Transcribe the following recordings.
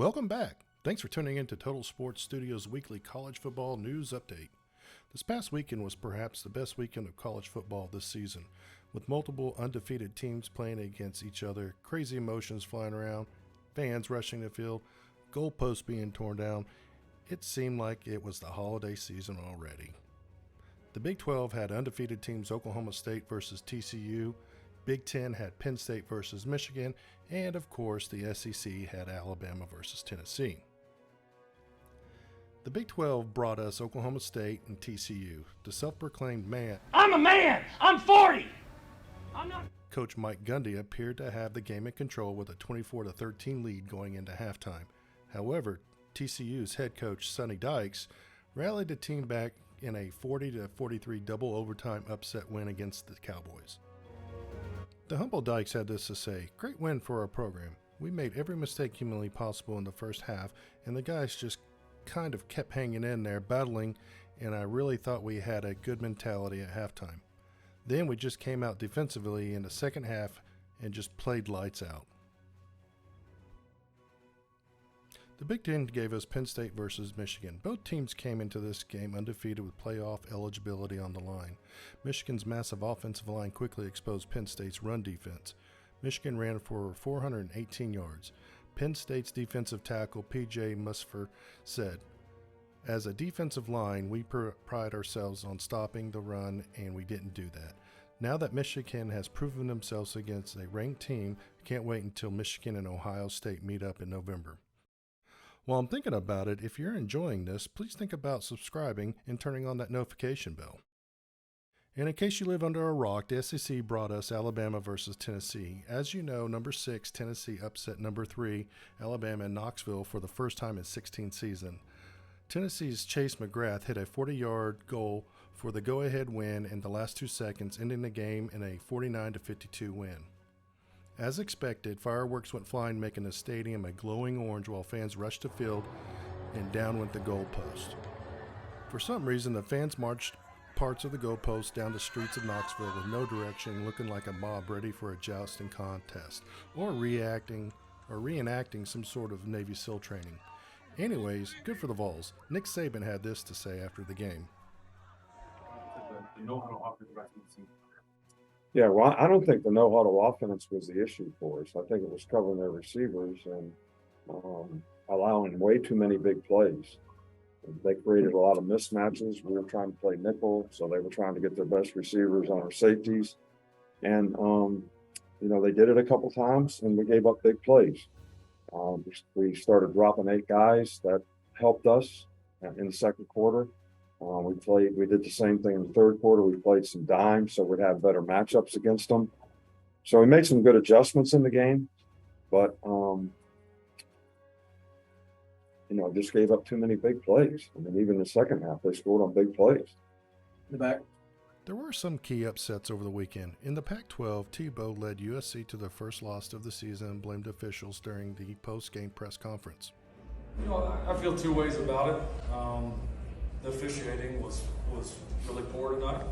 Welcome back. Thanks for tuning in to Total Sports Studios' weekly college football news update. This past weekend was perhaps the best weekend of college football this season, with multiple undefeated teams playing against each other, crazy emotions flying around, fans rushing the field, goalposts being torn down. It seemed like it was the holiday season already. The Big 12 had undefeated teams Oklahoma State versus TCU, Big 10 had Penn State versus Michigan, and of course the SEC had Alabama versus Tennessee. The Big 12 brought us Oklahoma State and TCU. The self-proclaimed man, I'm a man! I'm 40! I'm not. Coach Mike Gundy appeared to have the game in control with a 24-13 lead going into halftime. However, TCU's head coach Sonny Dykes rallied the team back in a 40-43 double overtime upset win against the Cowboys. The humble Dykes had this to say: "Great win for our program. We made every mistake humanly possible in the first half, and the guys just kind of kept hanging in there, battling, and I really thought we had a good mentality at halftime. Then we just came out defensively in the second half and just played lights out." The Big Ten gave us Penn State versus Michigan. Both teams came into this game undefeated with playoff eligibility on the line. Michigan's massive offensive line quickly exposed Penn State's run defense. Michigan ran for 418 yards. Penn State's defensive tackle P.J. Musfer said, "As a defensive line, we pride ourselves on stopping the run, and we didn't do that. Now that Michigan has proven themselves against a ranked team, I can't wait until Michigan and Ohio State meet up in November." While I'm thinking about it, if you're enjoying this, please think about subscribing and turning on that notification bell. And in case you live under a rock, the SEC brought us Alabama versus Tennessee. As you know, number 6 Tennessee upset number 3 Alabama in Knoxville for the first time in 16 seasons. Tennessee's Chase McGrath hit a 40-yard goal for the go-ahead win in the last 2 seconds, ending the game in a 49-52 win. As expected, fireworks went flying, making the stadium a glowing orange while fans rushed the field, and down went the goalpost. For some reason, the fans marched parts of the goalpost down the streets of Knoxville with no direction, looking like a mob ready for a jousting contest, or reenacting some sort of Navy SEAL training. Anyways, good for the Vols. Nick Saban had this to say after the game. Yeah, well, I don't think the no-huddle offense was the issue for us. I think it was covering their receivers and allowing way too many big plays. They created a lot of mismatches. We were trying to play nickel, so they were trying to get their best receivers on our safeties. And, they did it a couple times, and we gave up big plays. We started dropping 8 guys. That helped us in the second quarter. We did the same thing in the third quarter. We played some dime, so we'd have better matchups against them. So we made some good adjustments in the game, but just gave up too many big plays. I mean, even in the second half, they scored on big plays. In the back. There were some key upsets over the weekend. In the Pac-12, Tebow led USC to their first loss of the season and blamed officials during the post-game press conference. I feel 2 ways about it. The officiating was really poor tonight.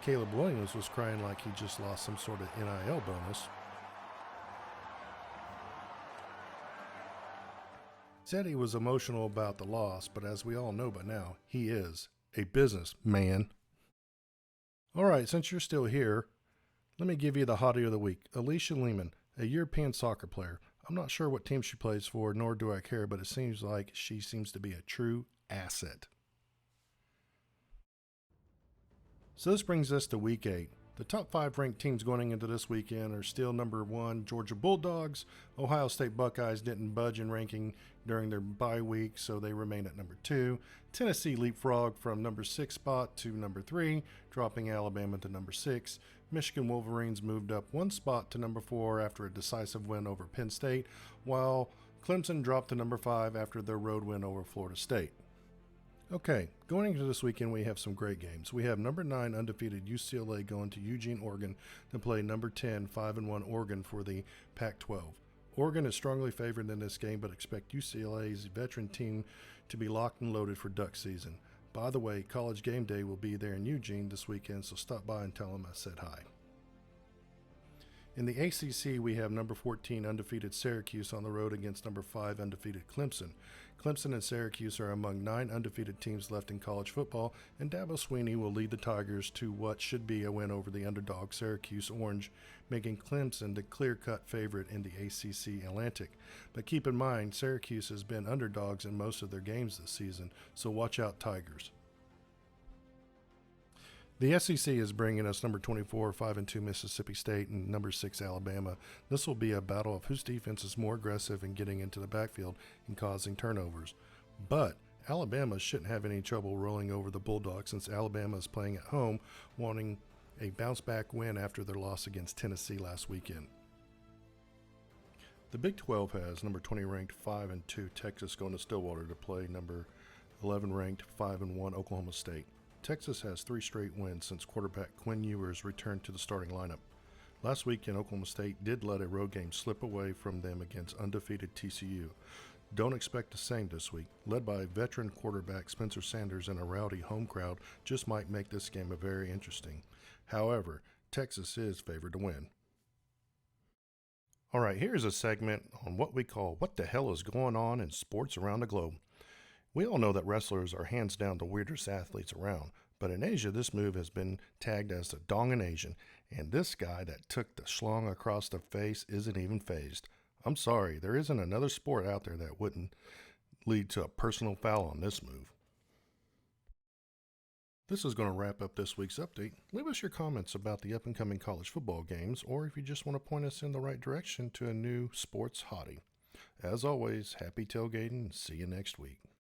Caleb Williams was crying like he just lost some sort of NIL bonus. Said he was emotional about the loss, but as we all know by now, he is a businessman. All right, since you're still here, let me give you the hottie of the week. Alicia Lehman, a European soccer player. I'm not sure what team she plays for, nor do I care, but it seems like she seems to be a true asset. So this brings us to week 8. The top 5 ranked teams going into this weekend are still number 1, Georgia Bulldogs. Ohio State Buckeyes didn't budge in ranking during their bye week, so they remain at number 2. Tennessee leapfrogged from number 6 spot to number 3, dropping Alabama to number 6. Michigan Wolverines moved up 1 spot to number 4 after a decisive win over Penn State, while Clemson dropped to number 5 after their road win over Florida State. Okay, going into this weekend, we have some great games. We have number 9 undefeated UCLA going to Eugene, Oregon to play number 10, 5-1 Oregon for the Pac-12. Oregon is strongly favored in this game, but expect UCLA's veteran team to be locked and loaded for duck season. By the way, College Game Day will be there in Eugene this weekend, so stop by and tell them I said hi. In the ACC, we have number 14 undefeated Syracuse on the road against number 5 undefeated Clemson. Clemson and Syracuse are among 9 undefeated teams left in college football, and Dabo Swinny will lead the Tigers to what should be a win over the underdog Syracuse Orange, making Clemson the clear-cut favorite in the ACC Atlantic. But keep in mind, Syracuse has been underdogs in most of their games this season, so watch out, Tigers. The SEC is bringing us number 24, 5-2 Mississippi State, and number 6 Alabama. This will be a battle of whose defense is more aggressive in getting into the backfield and causing turnovers. But Alabama shouldn't have any trouble rolling over the Bulldogs since Alabama is playing at home, wanting a bounce-back win after their loss against Tennessee last weekend. The Big 12 has number 20 ranked 5-2 Texas going to Stillwater to play number 11 ranked 5-1 Oklahoma State. Texas has 3 straight wins since quarterback Quinn Ewers returned to the starting lineup. Last weekend, Oklahoma State did let a road game slip away from them against undefeated TCU. Don't expect the same this week. Led by veteran quarterback Spencer Sanders and a rowdy home crowd just might make this game very interesting. However, Texas is favored to win. All right, here's a segment on what we call What the Hell is Going On in Sports Around the Globe. We all know that wrestlers are hands down the weirdest athletes around, but in Asia this move has been tagged as the Dongan Asian, and this guy that took the schlong across the face isn't even phased. I'm sorry, there isn't another sport out there that wouldn't lead to a personal foul on this move. This is going to wrap up this week's update. Leave us your comments about the up-and-coming college football games, or if you just want to point us in the right direction to a new sports hottie. As always, happy tailgating and see you next week.